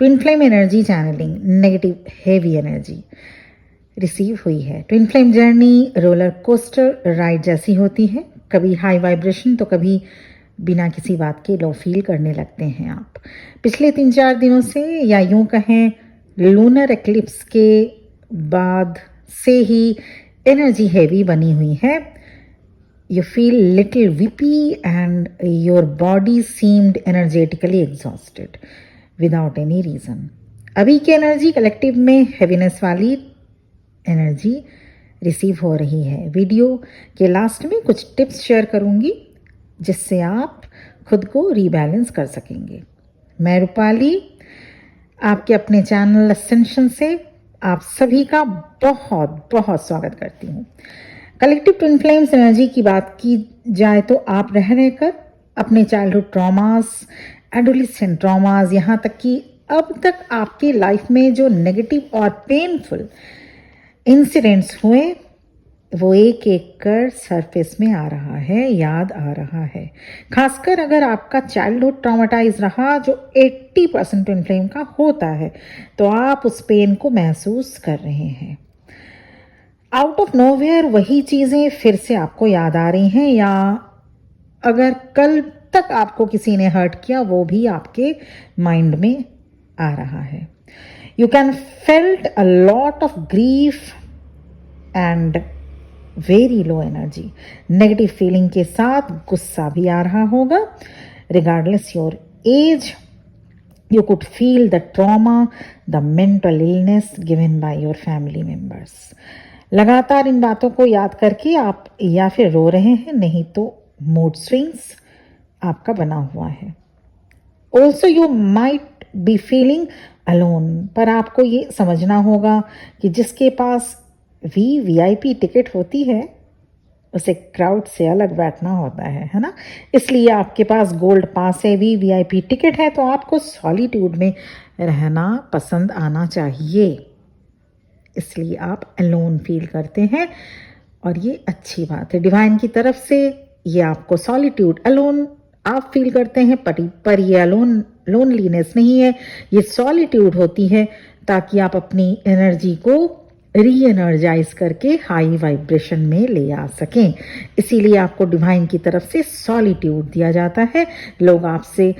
Twin flame energy channelling, negative heavy energy receive हुई है। Twin flame journey roller coaster ride जैसी होती है, कभी हाई वाइब्रेशन तो कभी बिना किसी बात के लो फील करने लगते हैं आप। पिछले 3-4 दिनों से या यूं कहें लूनर एक्लिप्स के बाद से ही एनर्जी हैवी बनी हुई है। You feel little weepy and your body seemed energetically exhausted without any reason. अभी की एनर्जी कलेक्टिव में हैवीनेस वाली एनर्जी रिसीव हो रही है। वीडियो के लास्ट में कुछ टिप्स शेयर करूंगी जिससे आप खुद को रीबैलेंस कर सकेंगे। मैं रूपाली आपके अपने चैनल असेंशन से आप सभी का बहुत बहुत स्वागत करती हूँ। कलेक्टिव ट्विन फ्लेम्स एनर्जी की बात की जाए तो आप रह रहकर अपने चाइल्डहुड ट्रॉमास, एडोलेसेंट ट्रॉमास, यहाँ तक कि अब तक आपकी लाइफ में जो नेगेटिव और पेनफुल इंसिडेंट्स हुए वो एक एक कर सरफेस में आ रहा है, याद आ रहा है। खासकर अगर आपका चाइल्डहुड ट्रॉमाटाइज रहा जो 80% ट्विन फ्लेम का होता है तो आप उस पेन को महसूस कर रहे हैं। आउट ऑफ नोवेयर वही चीज़ें फिर से आपको याद आ रही हैं, या अगर कल तक आपको किसी ने हर्ट किया वो भी आपके माइंड में आ रहा है। You can felt a lot of grief and very low energy. Negative feeling के साथ गुस्सा भी आ रहा होगा। Regardless your age you could feel the trauma, the mental illness given by your family members. लगातार इन बातों को याद करके आप या फिर रो रहे हैं, नहीं तो मूड स्विंग्स आपका बना हुआ है। Also you might be feeling alone, पर आपको ये समझना होगा कि जिसके पास वीआईपी टिकट होती है उसे क्राउड से अलग बैठना होता है ना। इसलिए आपके पास गोल्ड पास है, वीआईपी टिकट है, तो आपको सॉलिट्यूड में रहना पसंद आना चाहिए। इसलिए आप अलोन फील करते हैं और ये अच्छी बात है। डिवाइन की तरफ से ये आपको सॉलिट्यूड अलोन आप फील करते हैं, पर ये अलोन लोनलीनेस नहीं है, ये सॉलिट्यूड होती है ताकि आप अपनी एनर्जी को री एनर्जाइज करके हाई वाइब्रेशन में ले आ सकें। इसीलिए आपको डिवाइन की तरफ से सॉलिट्यूड दिया जाता है। लोग आपसे,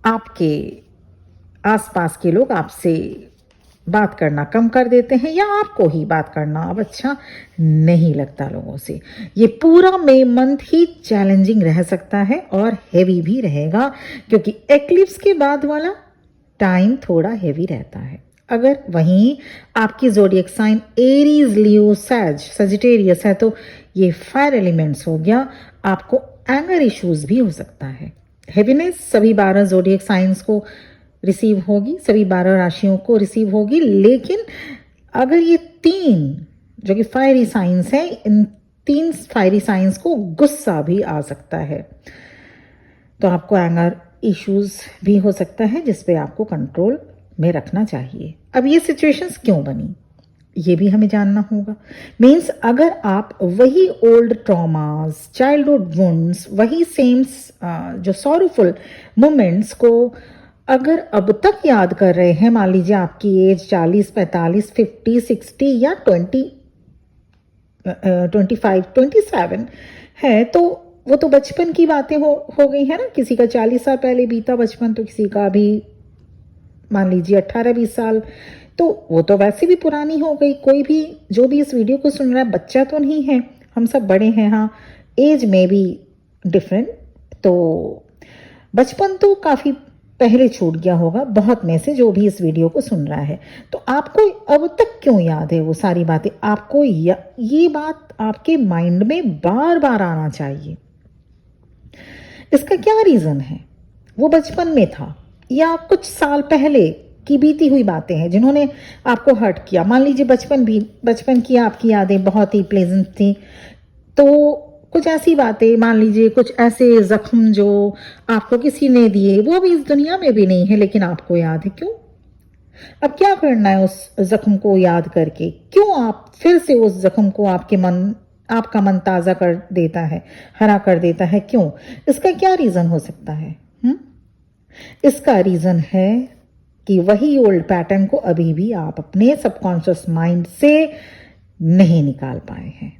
आपके आसपास के लोग आपसे बात करना कम कर देते हैं या आपको ही बात करना अब अच्छा नहीं लगता लोगों से। ये पूरा मे मंथ ही चैलेंजिंग रह सकता है और हेवी भी रहेगा, क्योंकि एक्लिप्स के बाद वाला टाइम थोड़ा हेवी रहता है। अगर वहीं आपकी ज़ोडिएक साइन एरीज, लियो, सजिटेरियस है तो ये फायर एलिमेंट्स हो गया। आपको एंगर इश्यूज भी हो सकता है। हेवीनेस सभी 12 ज़ोडिएक साइंस को रिसीव होगी, सभी 12 राशियों को रिसीव होगी, लेकिन अगर ये 3 जो कि फायरी साइंस है, इन 3 फायरी साइंस को गुस्सा भी आ सकता है, तो आपको एंगर इश्यूज भी हो सकता है जिसपे आपको कंट्रोल में रखना चाहिए। अब ये सिचुएशंस क्यों बनी ये भी हमें जानना होगा। मीन्स अगर आप वही ओल्ड ट्रॉमास, चाइल्डहुड वुंड्स, वही सेम जो सॉरोफुल मोमेंट्स को अगर अब तक याद कर रहे हैं, मान लीजिए आपकी एज 40, 45, 50, 60 या 20, 25, 27 है, तो वो तो बचपन की बातें हो गई है ना। किसी का 40 साल पहले बीता बचपन, तो किसी का भी मान लीजिए 18-20 साल, तो वो तो वैसे भी पुरानी हो गई। कोई भी जो भी इस वीडियो को सुन रहा है बच्चा तो नहीं है, हम सब बड़े हैं। हाँ, एज में भी डिफरेंट, तो बचपन तो काफ़ी पहले छूट गया होगा बहुत में से जो भी इस वीडियो को सुन रहा है। तो आपको अब तक क्यों याद है वो सारी बातें? आपको ये बात आपके माइंड में बार बार आना चाहिए। इसका क्या रीज़न है? वो बचपन में था या कुछ साल पहले की बीती हुई बातें हैं जिन्होंने आपको हर्ट किया। मान लीजिए बचपन की आपकी यादें बहुत ही प्लेजेंट थी, तो कुछ ऐसी बातें, मान लीजिए कुछ ऐसे जख्म जो आपको किसी ने दिए, वो अभी इस दुनिया में भी नहीं है लेकिन आपको याद है। क्यों? अब क्या करना है उस जख्म को याद करके? क्यों आप फिर से उस जख्म को आपका मन ताज़ा कर देता है, हरा कर देता है? क्यों? इसका क्या रीज़न हो सकता है? इसका रीज़न है कि वही ओल्ड पैटर्न को अभी भी आप अपने सबकॉन्शियस माइंड से नहीं निकाल पाए हैं।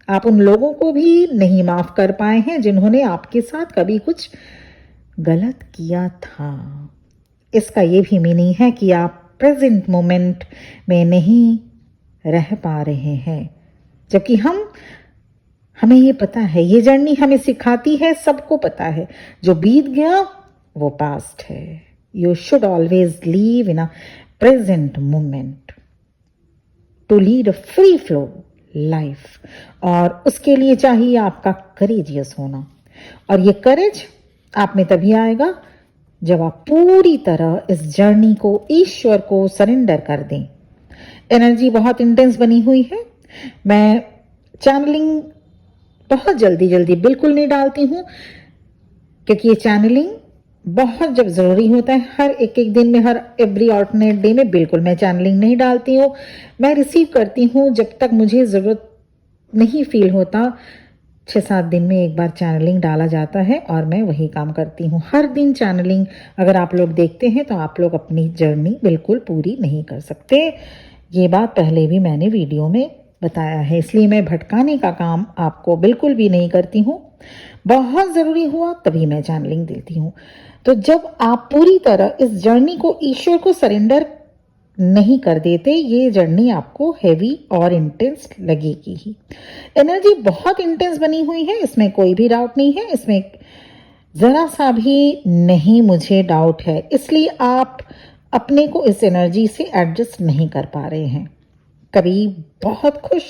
आप उन लोगों को भी नहीं माफ कर पाए हैं जिन्होंने आपके साथ कभी कुछ गलत किया था। इसका ये भी मीनिंग है कि आप प्रेजेंट मोमेंट में नहीं रह पा रहे हैं, जबकि हमें ये पता है, ये जर्नी हमें सिखाती है, सबको पता है, जो बीत गया वो पास्ट है। You should always live in a present moment to lead a free flow life, और उसके लिए चाहिए आपका करेजियस होना। और ये करेज आप में तभी आएगा जब आप पूरी तरह इस जर्नी को ईश्वर को सरेंडर कर दें। एनर्जी बहुत इंटेंस बनी हुई है। मैं चैनलिंग बहुत जल्दी बिल्कुल नहीं डालती हूँ, क्योंकि ये चैनलिंग बहुत जब ज़रूरी होता है, हर एक दिन में, हर एवरी ऑल्टरनेट डे में बिल्कुल मैं चैनलिंग नहीं डालती हूँ। मैं रिसीव करती हूँ जब तक मुझे ज़रूरत नहीं फील होता। 6-7 दिन में एक बार चैनलिंग डाला जाता है और मैं वही काम करती हूँ। हर दिन चैनलिंग अगर आप लोग देखते हैं तो आप लोग अपनी जर्नी बिल्कुल पूरी नहीं कर सकते। ये बात पहले भी मैंने वीडियो में बताया है, इसलिए मैं भटकाने का काम आपको बिल्कुल भी नहीं करती हूँ। बहुत ज़रूरी हुआ तभी मैं चैनलिंग देती हूँ। तो जब आप पूरी तरह इस जर्नी को ईश्वर को सरेंडर नहीं कर देते, ये जर्नी आपको हैवी और इंटेंस लगेगी ही। एनर्जी बहुत इंटेंस बनी हुई है, इसमें कोई भी डाउट नहीं है, इसमें ज़रा सा भी नहीं मुझे डाउट है। इसलिए आप अपने को इस एनर्जी से एडजस्ट नहीं कर पा रहे हैं। कभी बहुत खुश,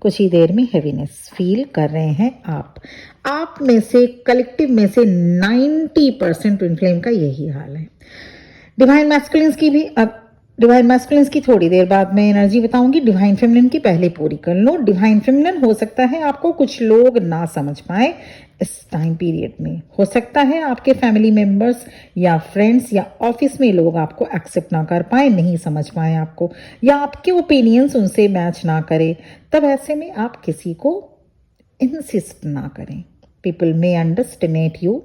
कुछ ही देर में हैवीनेस फील कर रहे हैं। आप में से, कलेक्टिव में से 90% ट्विन फ्लेम का यही हाल है। डिवाइन मैस्कुलिन्स की भी, अब डिवाइन मैस्कुलिन्स की थोड़ी देर बाद मैं एनर्जी बताऊंगी। डिवाइन फेमिनिन की पहले पूरी कर लो। डिवाइन फेमिनिन हो सकता है आपको कुछ लोग ना समझ पाए इस टाइम पीरियड में। हो सकता है आपके फैमिली मेंबर्स या फ्रेंड्स या ऑफिस में लोग आपको एक्सेप्ट ना कर पाए, नहीं समझ पाए आपको, या आपके ओपिनियंस उनसे मैच ना करे। तब ऐसे में आप किसी को इंसिस्ट ना करें। People may underestimate you.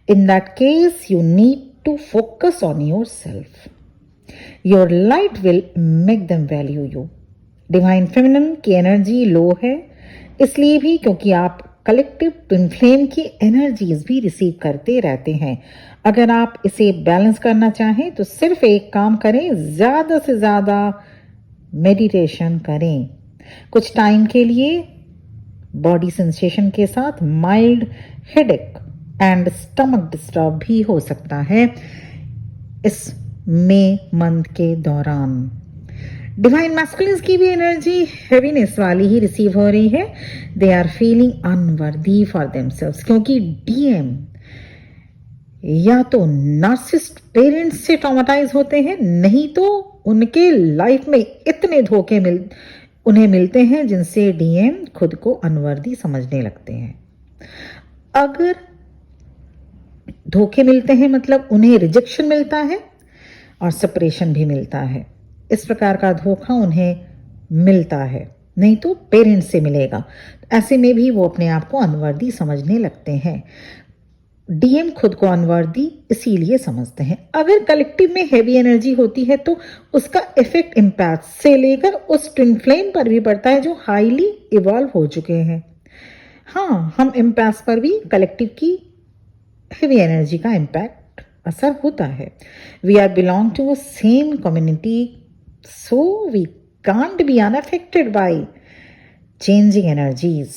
In that case you need to focus on yourself. Your light will make them value you. Divine feminine की एनर्जी लो है, इसलिए भी क्योंकि आप कलेक्टिव ट्विन फ्लेम की एनर्जीज भी रिसीव करते रहते हैं। अगर आप इसे बैलेंस करना चाहें तो सिर्फ एक काम करें, ज़्यादा से ज़्यादा मेडिटेशन करें। कुछ टाइम के लिए बॉडी सेंसेशन के साथ mild headache and stomach disturb भी हो सकता है इस मई मंथ के दौरान। डिवाइन मैस्कुलिन्स की भी एनर्जी हैवीनेस वाली ही रिसीव हो रही है। They are feeling unworthy for themselves, क्योंकि डीएम या तो नार्सिसिस्ट पेरेंट्स से ट्रॉमेटाइज होते हैं, नहीं तो उनके लाइफ में इतने धोखे उन्हें मिलते हैं जिनसे डीएम खुद को अनवर्दी समझने लगते हैं। अगर धोखे मिलते हैं मतलब उन्हें रिजेक्शन मिलता है और सेपरेशन भी मिलता है। इस प्रकार का धोखा उन्हें मिलता है, नहीं तो पेरेंट्स से मिलेगा। ऐसे में भी वो अपने आप को अनवर्दी समझने लगते हैं। डीएम खुद को अनवर्दी इसीलिए समझते हैं। अगर कलेक्टिव में हैवी एनर्जी होती है तो उसका इफेक्ट इम्पैक्ट से लेकर उस ट्विन फ्लेम पर भी पड़ता है जो हाईली इवॉल्व हो चुके हैं। हाँ, हम इम्पैक्ट पर भी कलेक्टिव की हैवी एनर्जी का इम्पैक्ट असर होता है। We are belong to a same community, so we can't be unaffected by changing energies.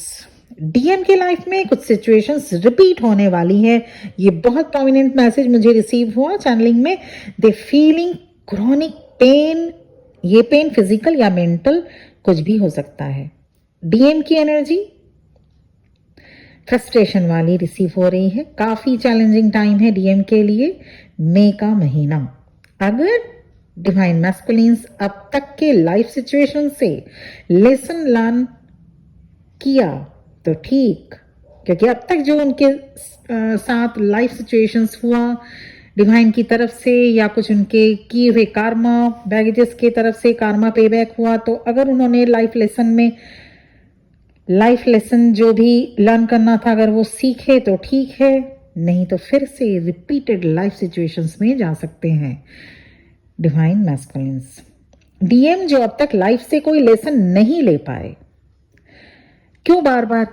DM के लाइफ में कुछ सिचुएशंस रिपीट होने वाली है। ये बहुत प्रोमिनेंट मैसेज मुझे रिसीव हुआ चैनलिंग में। दे फीलिंग क्रॉनिक पेन, ये पेन फिजिकल या मेंटल कुछ भी हो सकता है। डीएम की एनर्जी फ्रस्ट्रेशन वाली रिसीव हो रही है। काफी चैलेंजिंग टाइम है डीएम के लिए, मई का महीना। अगर डिवाइन मैस्कुलिन्स अब तक के लाइफ सिचुएशन से लेसन लर्न किया तो ठीक, क्योंकि अब तक जो उनके साथ लाइफ सिचुएशंस हुआ डिवाइन की तरफ से या कुछ उनके किए हुए कार्मा बैगेजेस की तरफ से कार्मा पेबैक हुआ, तो अगर उन्होंने लाइफ लेसन जो भी लर्न करना था अगर वो सीखे तो ठीक है, नहीं तो फिर से रिपीटेड लाइफ सिचुएशंस में जा सकते हैं। Divine masculines. डीएम जो अब तक लाइफ से कोई लेसन नहीं ले पाए, क्यों बार बार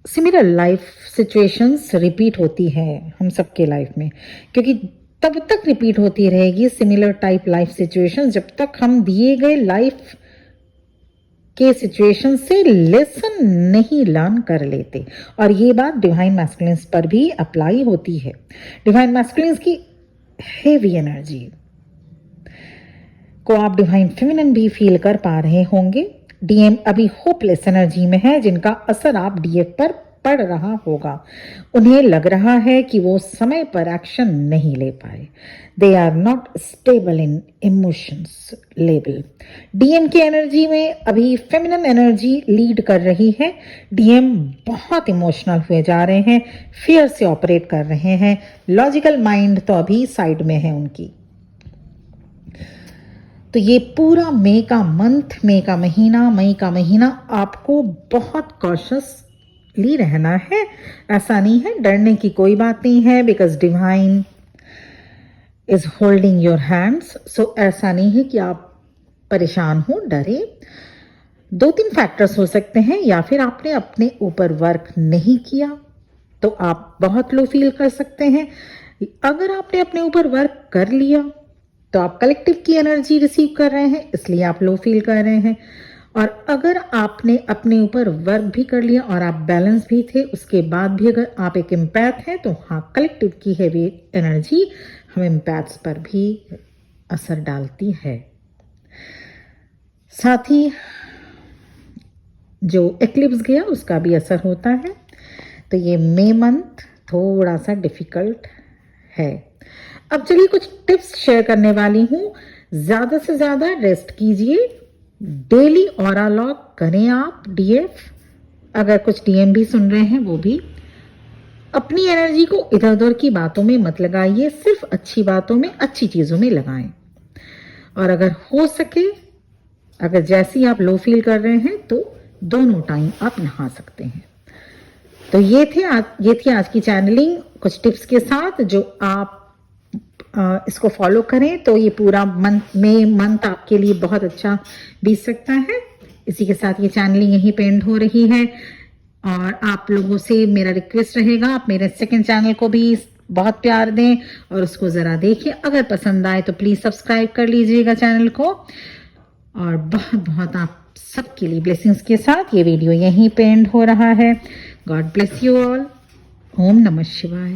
सिमिलर लाइफ सिचुएशंस रिपीट होती है हम सबके लाइफ में, क्योंकि तब तक रिपीट होती रहेगी सिमिलर टाइप लाइफ सिचुएशन जब तक हम दिए गए लाइफ के सिचुएशन से लेसन नहीं लर्न कर लेते। और ये बात डिवाइन मैस्कुलिन्स पर भी अप्लाई होती है। डिवाइन मैस्कुलिन्स की हेवी एनर्जी को आप डिवाइन फेमिनिन भी फील कर पा रहे होंगे। डीएम अभी होपलेस एनर्जी में है, जिनका असर आप डीएफ पर पड़ रहा होगा। उन्हें लग रहा है कि वो समय पर एक्शन नहीं ले पाए। They are not stable in emotions level. DM की एनर्जी में अभी फेमिनिन एनर्जी लीड कर रही है। डीएम बहुत इमोशनल हुए जा रहे हैं, फियर से ऑपरेट कर रहे हैं। लॉजिकल माइंड तो अभी साइड में है उनकी। तो ये पूरा मई का महीना आपको बहुत कॉशियसली रहना है। ऐसा नहीं है, डरने की कोई बात नहीं है, because divine is holding your hands. So ऐसा नहीं है कि आप परेशान हो, डरे। 2-3 फैक्टर्स हो सकते हैं, या फिर आपने अपने ऊपर वर्क नहीं किया तो आप बहुत लो फील कर सकते हैं। अगर आपने अपने ऊपर वर्क कर लिया तो आप कलेक्टिव की एनर्जी रिसीव कर रहे हैं, इसलिए आप लो फील कर रहे हैं। और अगर आपने अपने ऊपर वर्क भी कर लिया और आप बैलेंस भी थे, उसके बाद भी अगर आप एक एम्पैथ हैं, तो हाँ, कलेक्टिव की हैवी एनर्जी हम एम्पैथ्स पर भी असर डालती है। साथ ही जो एक्लिप्स गया उसका भी असर होता है। तो ये मई मंथ थोड़ा सा डिफिकल्ट है। अब चलिए कुछ टिप्स शेयर करने वाली हूँ। ज्यादा से ज्यादा रेस्ट कीजिए, डेली ऑरा लॉग करें आप डीएफ। अगर कुछ डीएम भी सुन रहे हैं वो भी अपनी एनर्जी को इधर उधर की बातों में मत लगाइए, सिर्फ अच्छी बातों में, अच्छी चीजों में लगाएं। और अगर हो सके, अगर जैसे ही आप लो फील कर रहे हैं तो दोनों टाइम आप नहा सकते हैं। तो ये थी आज की चैनलिंग कुछ टिप्स के साथ, जो आप इसको फॉलो करें तो ये पूरा मंथ आपके लिए बहुत अच्छा बीत सकता है। इसी के साथ ये चैनलिंग यहीं पे एंड हो रही है। और आप लोगों से मेरा रिक्वेस्ट रहेगा, आप मेरे सेकंड चैनल को भी बहुत प्यार दें और उसको ज़रा देखिए। अगर पसंद आए तो प्लीज़ सब्सक्राइब कर लीजिएगा चैनल को। और बहुत बहुत आप सबके लिए ब्लेसिंग्स के साथ ये वीडियो यहीं पे एंड हो रहा है। God bless you all. ओम नमः शिवाय।